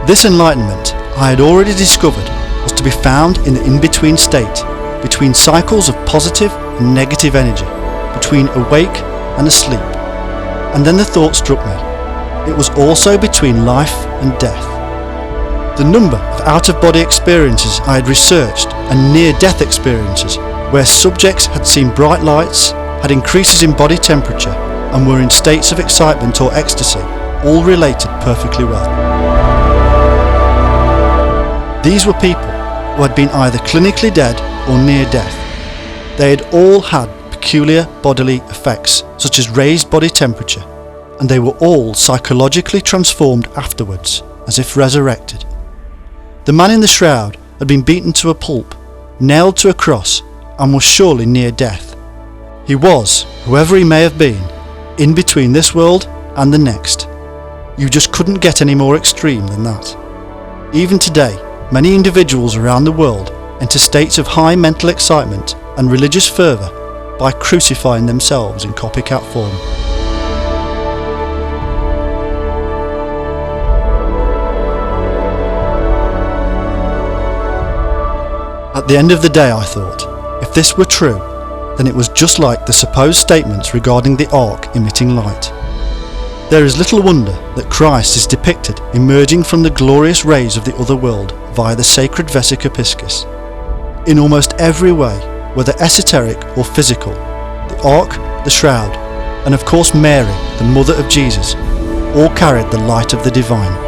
This enlightenment, I had already discovered, was to be found in the in-between state, between cycles of positive and negative energy, between awake and asleep. And then the thought struck me, it was also between life and death. The number of out-of-body experiences I had researched and near-death experiences where subjects had seen bright lights, had increases in body temperature and were in states of excitement or ecstasy, all related perfectly well. These were people who had been either clinically dead or near death. They had all had peculiar bodily effects such as raised body temperature, and they were all psychologically transformed afterwards, as if resurrected. The man in the shroud had been beaten to a pulp, nailed to a cross, and was surely near death. He was, whoever he may have been, in between this world and the next. You just couldn't get any more extreme than that. Even today, many individuals around the world enter states of high mental excitement and religious fervour by crucifying themselves in copycat form. At the end of the day, I thought, if this were true, then it was just like the supposed statements regarding the ark emitting light. There is little wonder that Christ is depicted emerging from the glorious rays of the other world via the sacred Vesica Piscis. In almost every way, whether esoteric or physical, the ark, the shroud, and of course Mary, the mother of Jesus, all carried the light of the divine.